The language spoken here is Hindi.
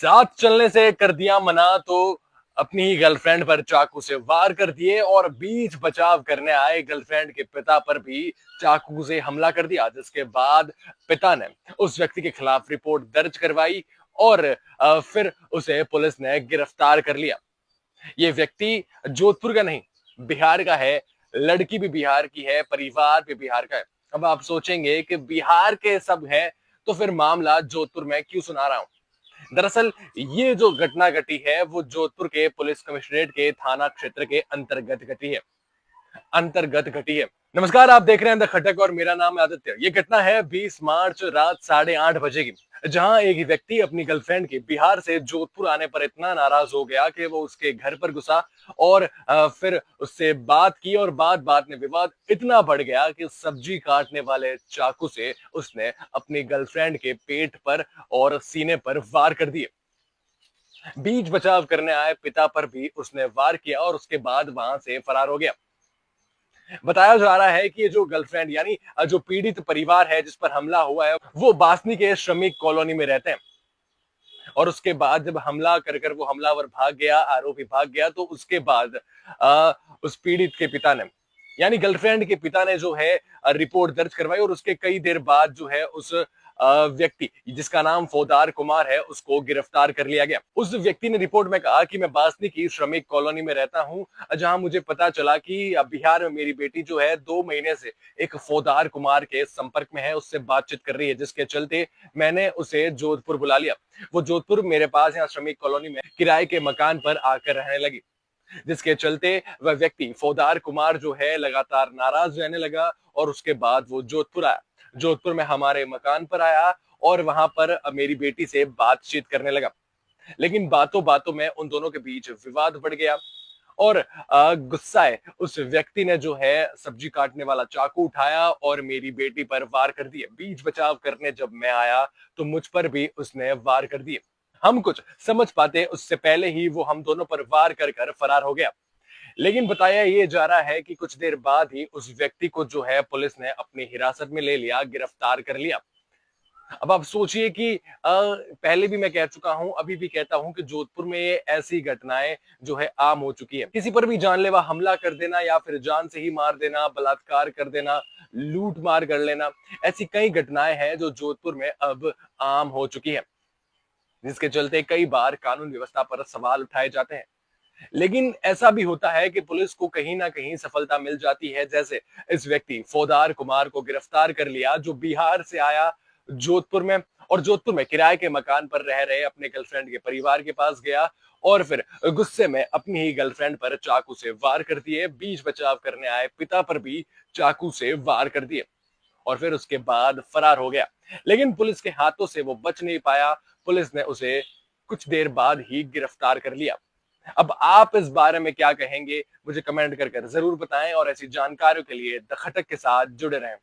साथ चलने से कर दिया मना तो अपनी ही गर्लफ्रेंड पर चाकू से वार कर दिए और बीच बचाव करने आए गर्लफ्रेंड के पिता पर भी चाकू से हमला कर दिया, जिसके बाद पिता ने उस व्यक्ति के खिलाफ रिपोर्ट दर्ज करवाई और फिर उसे पुलिस ने गिरफ्तार कर लिया। ये व्यक्ति जोधपुर का नहीं, बिहार का है। लड़की भी बिहार की है, परिवार भी बिहार का है। अब आप सोचेंगे कि बिहार के सब हैं तो फिर मामला जोधपुर में क्यों सुना रहा हूं। दरअसल ये जो घटना घटी है वो जोधपुर के पुलिस कमिश्नरेट के थाना क्षेत्र के अंतर्गत घटी है। नमस्कार, आप देख रहे हैं द खटक और मेरा नाम है आदित्य। ये घटना है 20 मार्च रात 8:30 बजे की, जहां एक व्यक्ति अपनी गर्लफ्रेंड के बिहार से जोधपुर आने पर इतना नाराज हो गया कि वो उसके घर पर घुसा और फिर उससे बात की और बात में विवाद इतना बढ़ गया कि सब्जी काटने वाले चाकू से उसने अपनी गर्लफ्रेंड के पेट पर और सीने पर वार कर दिए। बीच बचाव करने आए पिता पर भी उसने वार किया और उसके बाद वहां से फरार हो गया। बताया जा रहा है कि ये जो गर्लफ्रेंड यानी जो पीड़ित परिवार है जिस पर हमला हुआ है वो बासनी के श्रमिक कॉलोनी में रहते हैं। और उसके बाद जब हमला कर वो हमलावर भाग गया, आरोपी भाग गया, तो उसके बाद उस पीड़ित के पिता ने यानी गर्लफ्रेंड के पिता ने जो है रिपोर्ट दर्ज करवाई और उसके कई देर बाद जो है उस व्यक्ति जिसका नाम फौदार कुमार है उसको गिरफ्तार कर लिया गया। उस व्यक्ति ने रिपोर्ट में कहा कि मैं बासनी की श्रमिक कॉलोनी में रहता हूं, जहां मुझे पता चला कि बिहार में मेरी बेटी जो है 2 महीने से एक फौदार कुमार के संपर्क में है, उससे बातचीत कर रही है, जिसके चलते मैंने उसे जोधपुर बुला लिया। वो जोधपुर मेरे पास यहाँ श्रमिक कॉलोनी में किराए के मकान पर आकर रहने लगी, जिसके चलते वह व्यक्ति फौदार कुमार जो है लगातार नाराज रहने लगा और उसके बाद वो जोधपुर आया। जोधपुर में हमारे मकान पर आया और वहां पर मेरी बेटी से बातचीत करने लगा। लेकिन बातों बातों में उन दोनों के बीच विवाद बढ़ गया और गुस्साए उस व्यक्ति ने जो है सब्जी काटने वाला चाकू उठाया और मेरी बेटी पर वार कर दिए। बीच बचाव करने जब मैं आया तो मुझ पर भी उसने वार कर दिए। हम कुछ समझ पाते उससे पहले ही वो हम दोनों पर वार कर फरार हो गया। लेकिन बताया ये जा रहा है कि कुछ देर बाद ही उस व्यक्ति को जो है पुलिस ने अपनी हिरासत में ले लिया, गिरफ्तार कर लिया। अब आप सोचिए कि पहले भी मैं कह चुका हूं, अभी भी कहता हूं कि जोधपुर में ये ऐसी घटनाएं जो है आम हो चुकी है। किसी पर भी जानलेवा हमला कर देना या फिर जान से ही मार देना, बलात्कार कर देना, लूट मार कर लेना, ऐसी कई घटनाएं हैं जो जोधपुर में अब आम हो चुकी है, जिसके चलते कई बार कानून व्यवस्था पर सवाल उठाए जाते हैं। लेकिन ऐसा भी होता है कि पुलिस को कहीं ना कहीं सफलता मिल जाती है, जैसे इस व्यक्ति फौदार कुमार को गिरफ्तार कर लिया जो बिहार से आया जोधपुर में और जोधपुर में किराए के मकान पर रह रहे अपने गर्लफ्रेंड के परिवार के पास गया और फिर गुस्से में अपनी ही गर्लफ्रेंड पर चाकू से वार कर दिए। बीच बचाव करने आए पिता पर भी चाकू से वार कर दिए और फिर उसके बाद फरार हो गया। लेकिन पुलिस के हाथों से वो बच नहीं पाया। पुलिस ने उसे कुछ देर बाद ही गिरफ्तार कर लिया। अब आप इस बारे में क्या कहेंगे, मुझे कमेंट कर जरूर बताएं और ऐसी जानकारियों के लिए द खटक के साथ जुड़े रहें।